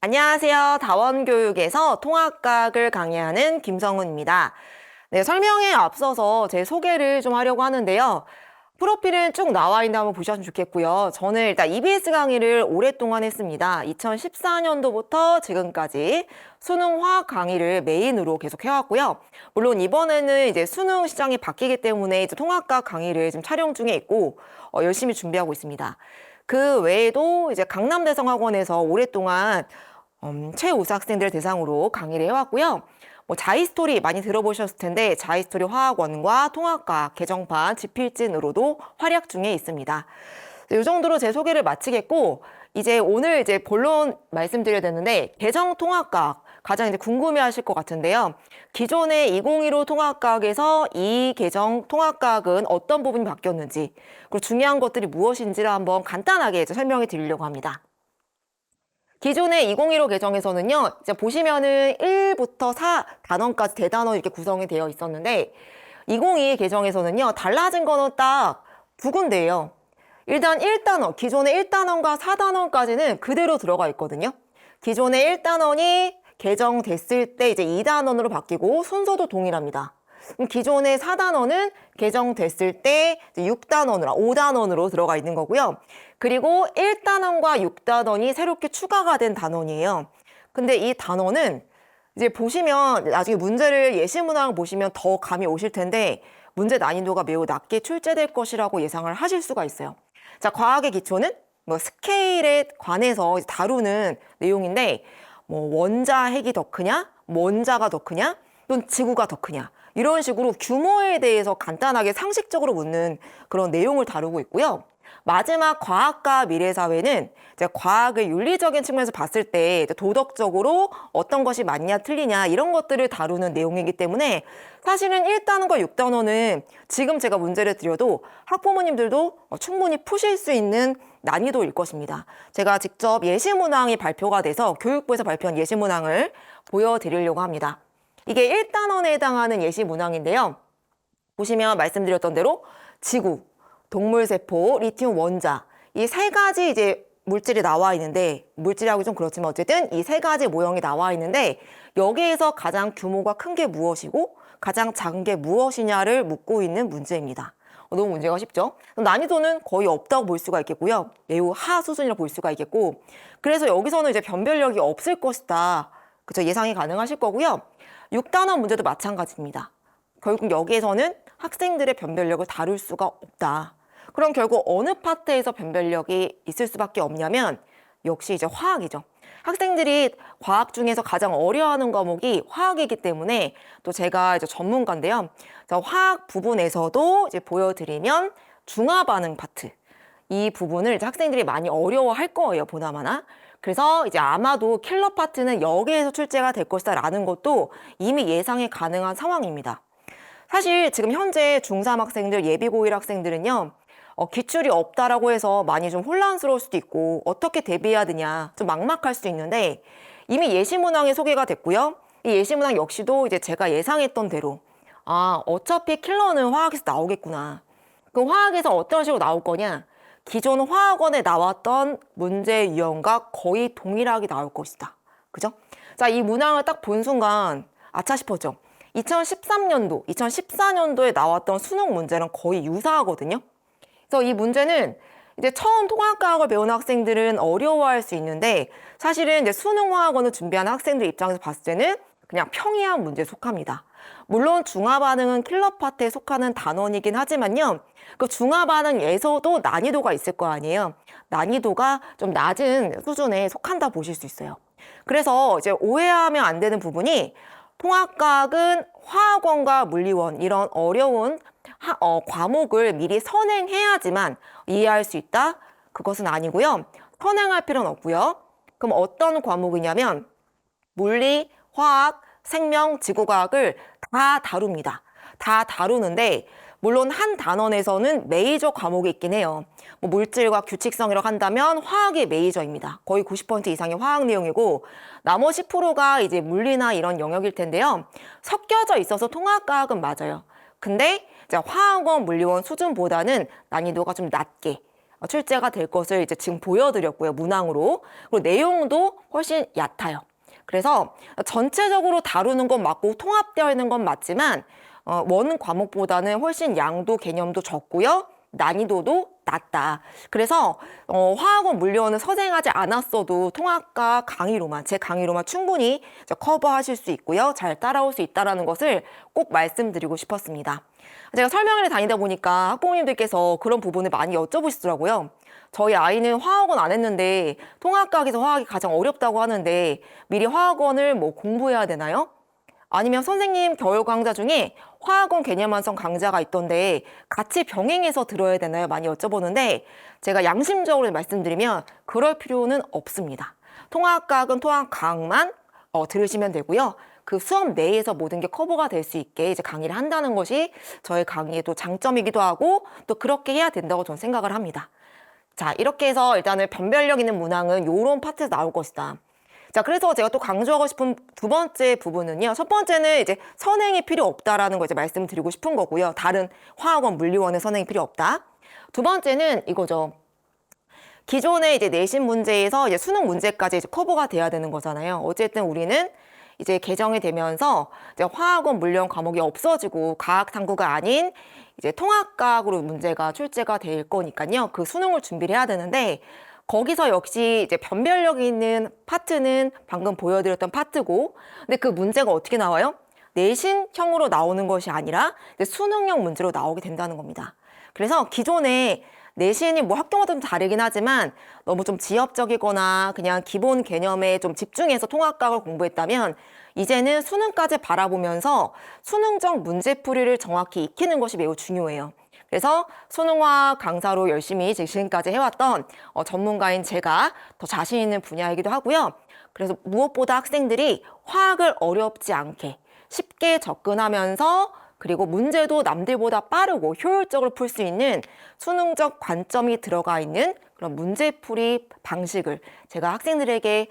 안녕하세요. 다원교육에서 통합과학을 강의하는 김성훈입니다. 네, 설명에 앞서서 제 소개를 좀 하려고 하는데요. 프로필은 쭉 나와 있는 거 한번 보셨으면 좋겠고요. 저는 일단 EBS 강의를 오랫동안 했습니다. 2014년도부터 지금까지 수능 화학 강의를 메인으로 계속 해왔고요. 물론 이번에는 이제 수능 시장이 바뀌기 때문에 이제 통합과학 강의를 지금 촬영 중에 있고 열심히 준비하고 있습니다. 그 외에도 이제 강남대성학원에서 오랫동안 최우수 학생들 대상으로 강의를 해왔고요. 자이스토리 많이 들어보셨을 텐데 자이스토리 화학원과 통합과학 개정판 지필진으로도 활약 중에 있습니다. 이 정도로 제 소개를 마치겠고 이제 오늘 이제 본론 말씀드려야 되는데 개정통합과학 가장 이제 궁금해하실 것 같은데요. 기존의 2015 통합과학에서 이 개정 통합과학은 어떤 부분이 바뀌었는지 그리고 중요한 것들이 무엇인지를 한번 간단하게 이제 설명해 드리려고 합니다. 기존의 2015 개정에서는요, 이제 보시면은 1부터 4 단원까지 대단원 이렇게 구성이 되어 있었는데, 2022 개정에서는요, 달라진 거는 딱 두 군데예요. 일단 1단원, 기존의 1단원과 4단원까지는 그대로 들어가 있거든요. 기존의 1단원이 개정됐을 때 이제 2단원으로 바뀌고 순서도 동일합니다. 기존의 4단원은 개정됐을 때 6단원으로, 5단원으로 들어가 있는 거고요. 그리고 1단원과 6단원이 새롭게 추가가 된 단원이에요. 근데 이 단원은 이제 보시면 나중에 문제를 예시문항 보시면 더 감이 오실 텐데 문제 난이도가 매우 낮게 출제될 것이라고 예상을 하실 수가 있어요. 자, 과학의 기초는 스케일에 관해서 다루는 내용인데 원자 핵이 더 크냐, 원자가 더 크냐, 또는 지구가 더 크냐 이런 식으로 규모에 대해서 간단하게 상식적으로 묻는 그런 내용을 다루고 있고요. 마지막 과학과 미래사회는 이제 과학을 윤리적인 측면에서 봤을 때 도덕적으로 어떤 것이 맞냐 틀리냐 이런 것들을 다루는 내용이기 때문에 사실은 1단원과 6단원은 지금 제가 문제를 드려도 학부모님들도 충분히 푸실 수 있는 난이도일 것입니다. 제가 직접 예시문항이 발표가 돼서 교육부에서 발표한 예시문항을 보여드리려고 합니다. 이게 1단원에 해당하는 예시문항인데요. 보시면 말씀드렸던 대로 지구, 동물세포, 리튬 원자 이 세 가지 이제 물질이 나와 있는데 물질이라고 좀 그렇지만 어쨌든 이 세 가지 모형이 나와 있는데 여기에서 가장 규모가 큰 게 무엇이고 가장 작은 게 무엇이냐를 묻고 있는 문제입니다. 너무 문제가 쉽죠? 난이도는 거의 없다고 볼 수가 있겠고요. 매우 하 수준이라고 볼 수가 있겠고 그래서 여기서는 이제 변별력이 없을 것이다. 그죠? 예상이 가능하실 거고요. 6단원 문제도 마찬가지입니다. 결국 여기에서는 학생들의 변별력을 다룰 수가 없다. 그럼 결국 어느 파트에서 변별력이 있을 수밖에 없냐면 역시 이제 화학이죠. 학생들이 과학 중에서 가장 어려워하는 과목이 화학이기 때문에 또 제가 이제 전문가인데요. 화학 부분에서도 이제 보여드리면 중화 반응 파트 이 부분을 이제 학생들이 많이 어려워할 거예요. 보나마나. 그래서 이제 아마도 킬러 파트는 여기에서 출제가 될 것이다 라는 것도 이미 예상이 가능한 상황입니다. 사실 지금 현재 중3 학생들, 예비고1 학생들은요. 기출이 없다라고 해서 많이 좀 혼란스러울 수도 있고 어떻게 대비해야 되냐 좀 막막할 수도 있는데 이미 예시문항에 소개가 됐고요. 이 예시문항 역시도 이제 제가 예상했던 대로 어차피 킬러는 화학에서 나오겠구나. 그 화학에서 어떤 식으로 나올 거냐 기존 화학원에 나왔던 문제 유형과 거의 동일하게 나올 것이다. 그죠? 자, 이 문항을 딱 본 순간 아차 싶었죠. 2013년도, 2014년도에 나왔던 수능 문제랑 거의 유사하거든요. 그래서 이 문제는 이제 처음 통합과학을 배우는 학생들은 어려워할 수 있는데 사실은 이제 수능 화학원을 준비하는 학생들 입장에서 봤을 때는 그냥 평이한 문제에 속합니다. 물론 중화 반응은 킬러 파트에 속하는 단원이긴 하지만요. 그 중화 반응에서도 난이도가 있을 거 아니에요. 난이도가 좀 낮은 수준에 속한다 보실 수 있어요. 그래서 이제 오해하면 안 되는 부분이 통합과학은 화학원과 물리원 이런 어려운 과목을 미리 선행해야지만 이해할 수 있다? 그것은 아니고요. 선행할 필요는 없고요. 그럼 어떤 과목이냐면 물리, 화학, 생명, 지구과학을 다 다룹니다. 다 다루는데 물론 한 단원에서는 메이저 과목이 있긴 해요. 물질과 규칙성이라고 한다면 화학이 메이저입니다. 거의 90% 이상의 화학 내용이고 나머지 10%가 이제 물리나 이런 영역일 텐데요. 섞여져 있어서 통합과학은 맞아요. 근데 이제 화학원, 물리원 수준보다는 난이도가 좀 낮게 출제가 될 것을 이제 지금 보여드렸고요. 문항으로. 그리고 내용도 훨씬 얕아요. 그래서 전체적으로 다루는 건 맞고 통합되어 있는 건 맞지만 원 과목보다는 훨씬 양도 개념도 적고요. 난이도도 낮다. 그래서 화학원 물리원은 선행하지 않았어도 통합과 강의로만, 제 강의로만 충분히 커버하실 수 있고요. 잘 따라올 수 있다는 것을 꼭 말씀드리고 싶었습니다. 제가 설명회를 다니다 보니까 학부모님들께서 그런 부분을 많이 여쭤보시더라고요. 저희 아이는 화학원 안 했는데 통합과학에서 화학이 가장 어렵다고 하는데 미리 화학원을 뭐 공부해야 되나요? 아니면 선생님 겨울 강좌 중에 화학원 개념 완성 강좌가 있던데 같이 병행해서 들어야 되나요? 많이 여쭤보는데 제가 양심적으로 말씀드리면 그럴 필요는 없습니다. 통합과학은 통합과학만 들으시면 되고요. 그 수업 내에서 모든 게 커버가 될 수 있게 이제 강의를 한다는 것이 저의 강의의 또 장점이기도 하고 또 그렇게 해야 된다고 저는 생각을 합니다. 자, 이렇게 해서 일단은 변별력 있는 문항은 이런 파트에서 나올 것이다. 자, 그래서 제가 또 강조하고 싶은 두 번째 부분은요. 첫 번째는 이제 선행이 필요 없다라는 거 이제 말씀드리고 싶은 거고요. 다른 화학원 물리원은 선행이 필요 없다. 두 번째는 이거죠. 기존의 이제 내신 문제에서 이제 수능 문제까지 이제 커버가 돼야 되는 거잖아요. 어쨌든 우리는 이제 개정이 되면서 이제 화학원 물리원 과목이 없어지고 과학 탐구가 아닌 이제 통합과학으로 문제가 출제가 될 거니까요. 그 수능을 준비를 해야 되는데 거기서 역시 이제 변별력이 있는 파트는 방금 보여드렸던 파트고, 근데 그 문제가 어떻게 나와요? 내신형으로 나오는 것이 아니라 수능형 문제로 나오게 된다는 겁니다. 그래서 기존에 내신이 뭐 학교마다 좀 다르긴 하지만 너무 좀 지엽적이거나 그냥 기본 개념에 좀 집중해서 통합과학을 공부했다면 이제는 수능까지 바라보면서 수능적 문제풀이를 정확히 익히는 것이 매우 중요해요. 그래서 수능화학 강사로 열심히 지금까지 해왔던 전문가인 제가 더 자신 있는 분야이기도 하고요. 그래서 무엇보다 학생들이 화학을 어렵지 않게 쉽게 접근하면서 그리고 문제도 남들보다 빠르고 효율적으로 풀 수 있는 수능적 관점이 들어가 있는 그런 문제풀이 방식을 제가 학생들에게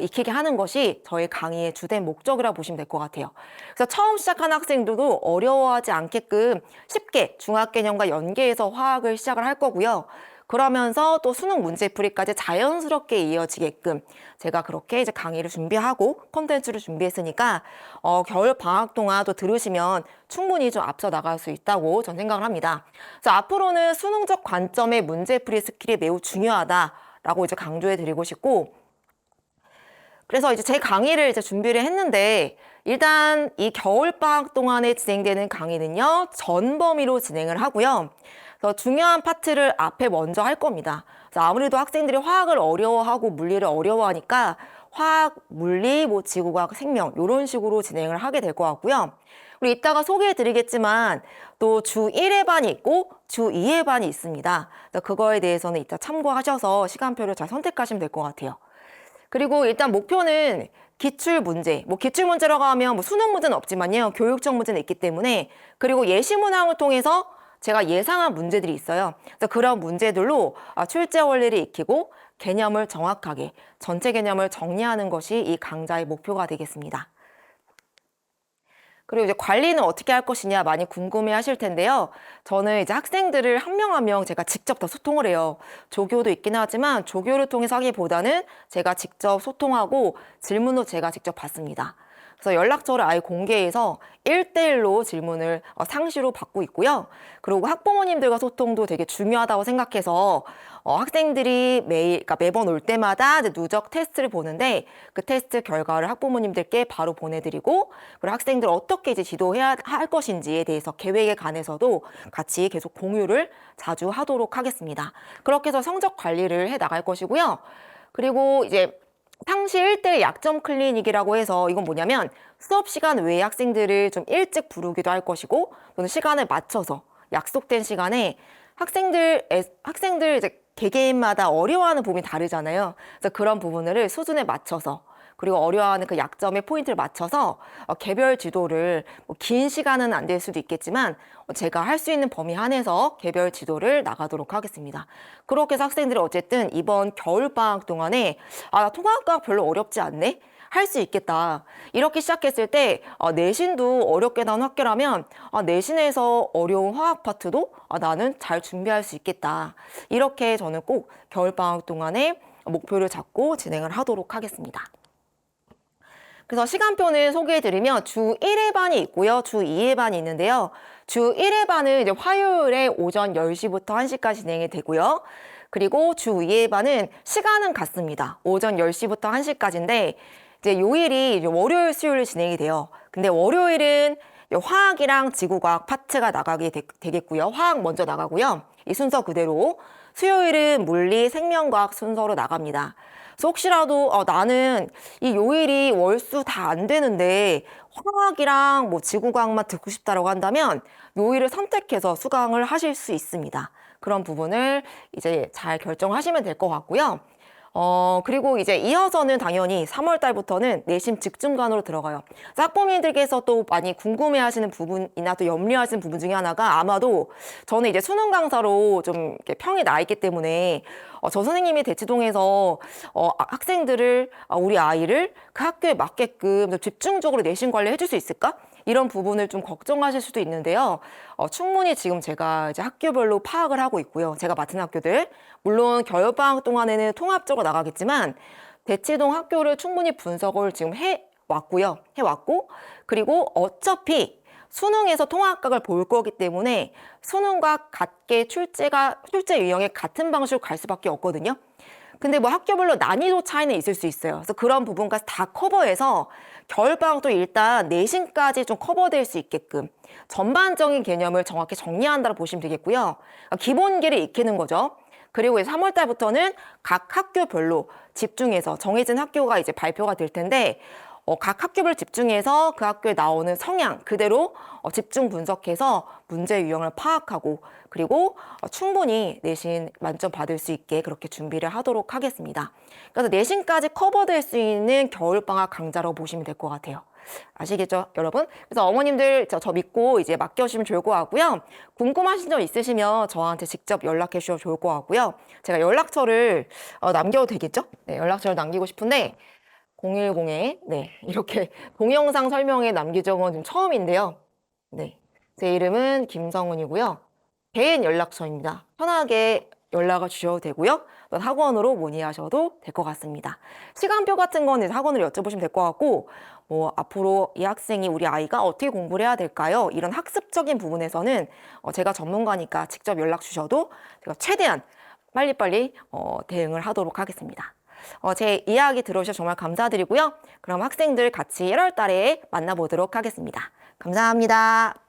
익히게 하는 것이 저희 강의의 주된 목적이라고 보시면 될 것 같아요. 그래서 처음 시작하는 학생들도 어려워하지 않게끔 쉽게 중학개념과 연계해서 화학을 시작을 할 거고요. 그러면서 또 수능 문제풀이까지 자연스럽게 이어지게끔 제가 그렇게 이제 강의를 준비하고 콘텐츠를 준비했으니까 겨울 방학 동안 또 들으시면 충분히 좀 앞서 나갈 수 있다고 저는 생각을 합니다. 그래서 앞으로는 수능적 관점의 문제풀이 스킬이 매우 중요하다라고 이제 강조해 드리고 싶고, 그래서 이제 제 강의를 이제 준비를 했는데 일단 이 겨울 방학 동안에 진행되는 강의는요 전범위로 진행을 하고요. 그래서 중요한 파트를 앞에 먼저 할 겁니다. 그래서 아무래도 학생들이 화학을 어려워하고 물리를 어려워하니까 화학, 물리, 뭐 지구과학, 생명 이런 식으로 진행을 하게 될 것 같고요. 그리고 이따가 소개해 드리겠지만 또 주 1회 반이 있고 주 2회 반이 있습니다. 그래서 그거에 대해서는 이따 참고하셔서 시간표를 잘 선택하시면 될 것 같아요. 그리고 일단 목표는 기출 문제, 뭐 기출 문제라고 하면 뭐 수능 문제는 없지만요. 교육청 문제는 있기 때문에, 그리고 예시 문항을 통해서 제가 예상한 문제들이 있어요. 그래서 그런 문제들로 출제 원리를 익히고 개념을 정확하게, 전체 개념을 정리하는 것이 이 강좌의 목표가 되겠습니다. 그리고 이제 관리는 어떻게 할 것이냐 많이 궁금해 하실 텐데요. 저는 이제 학생들을 한 명 한 명 제가 직접 다 소통을 해요. 조교도 있긴 하지만 조교를 통해서 하기보다는 제가 직접 소통하고 질문도 제가 직접 받습니다. 그래서 연락처를 아예 공개해서 1대1로 질문을 상시로 받고 있고요. 그리고 학부모님들과 소통도 되게 중요하다고 생각해서 학생들이 그러니까 매번 올 때마다 이제 누적 테스트를 보는데 그 테스트 결과를 학부모님들께 바로 보내드리고, 그리고 학생들 어떻게 이제 지도해야 할 것인지에 대해서 계획에 관해서도 같이 계속 공유를 자주 하도록 하겠습니다. 그렇게 해서 성적 관리를 해 나갈 것이고요. 그리고 이제 상시 1대1 약점 클리닉이라고 해서 이건 뭐냐면 수업 시간 외에 학생들을 좀 일찍 부르기도 할 것이고, 또는 시간을 맞춰서 약속된 시간에 학생들 이제 개개인마다 어려워하는 부분이 다르잖아요. 그래서 그런 부분을 수준에 맞춰서 그리고 어려워하는 그 약점에 포인트를 맞춰서 개별 지도를 긴 시간은 안 될 수도 있겠지만 제가 할 수 있는 범위 안에서 개별 지도를 나가도록 하겠습니다. 그렇게 해서 학생들이 어쨌든 이번 겨울방학 동안에 나 통합과학 별로 어렵지 않네? 할 수 있겠다. 이렇게 시작했을 때 내신도 어렵게 나온 학교라면 내신에서 어려운 화학 파트도 나는 잘 준비할 수 있겠다. 이렇게 저는 꼭 겨울방학 동안에 목표를 잡고 진행을 하도록 하겠습니다. 그래서 시간표는 소개해드리면 주 1회 반이 있고요. 주 2회 반이 있는데요. 주 1회 반은 이제 화요일에 오전 10시부터 1시까지 진행이 되고요. 그리고 주 2회 반은 시간은 같습니다. 오전 10시부터 1시까지인데 이제 요일이 이제 월요일, 수요일 진행이 돼요. 근데 월요일은 화학이랑 지구과학 파트가 나가게 되겠고요. 화학 먼저 나가고요. 이 순서 그대로. 수요일은 물리, 생명과학 순서로 나갑니다. 그래서 혹시라도 나는 이 요일이 월수 다 안 되는데 화학이랑 뭐 지구과학만 듣고 싶다라고 한다면 요일을 선택해서 수강을 하실 수 있습니다. 그런 부분을 이제 잘 결정하시면 될 것 같고요. 그리고 이제 이어서는 당연히 3월 달부터는 내신 직중간으로 들어가요. 학부모님들께서 또 많이 궁금해 하시는 부분이나 또 염려하시는 부분 중에 하나가 아마도 저는 이제 수능 강사로 좀 이렇게 평이 나 있기 때문에 저 선생님이 대치동에서 학생들을, 우리 아이를 그 학교에 맞게끔 좀 집중적으로 내신 관리 해줄 수 있을까? 이런 부분을 좀 걱정하실 수도 있는데요. 충분히 지금 제가 이제 학교별로 파악을 하고 있고요. 제가 맡은 학교들. 물론 겨울방학 동안에는 통합적으로 나가겠지만 대치동 학교를 충분히 분석을 지금 해왔고요. 그리고 어차피 수능에서 통합각을 볼 거기 때문에 수능과 같게 출제 유형의 같은 방식으로 갈 수밖에 없거든요. 근데 뭐 학교별로 난이도 차이는 있을 수 있어요. 그래서 그런 부분까지 다 커버해서 겨울방학도 일단 내신까지 좀 커버될 수 있게끔 전반적인 개념을 정확히 정리한다고 보시면 되겠고요. 기본기를 익히는 거죠. 그리고 이제 3월 달부터는 각 학교별로 집중해서 정해진 학교가 이제 발표가 될 텐데 각 학교별 집중해서 그 학교에 나오는 성향 그대로 집중 분석해서 문제 유형을 파악하고 그리고 충분히 내신 만점 받을 수 있게 그렇게 준비를 하도록 하겠습니다. 그래서 내신까지 커버될 수 있는 겨울방학 강좌라고 보시면 될 것 같아요. 아시겠죠, 여러분? 그래서 어머님들 저 믿고 이제 맡겨주시면 좋을 것 같고요. 궁금하신 점 있으시면 저한테 직접 연락해 주셔도 좋을 것 같고요. 제가 연락처를 남겨도 되겠죠? 네, 연락처를 남기고 싶은데 010에 네, 이렇게 동영상 설명에 남긴 적은 지금 처음인데요. 네, 제 이름은 김성은이고요. 개인 연락처입니다. 편하게 연락을 주셔도 되고요. 학원으로 문의하셔도 될 것 같습니다. 시간표 같은 거는 학원으로 여쭤보시면 될 것 같고 뭐 앞으로 이 학생이 우리 아이가 어떻게 공부를 해야 될까요? 이런 학습적인 부분에서는 제가 전문가니까 직접 연락 주셔도 제가 최대한 빨리빨리 대응을 하도록 하겠습니다. 제 이야기 들어주셔서 정말 감사드리고요. 그럼 학생들 같이 1월 달에 만나보도록 하겠습니다. 감사합니다.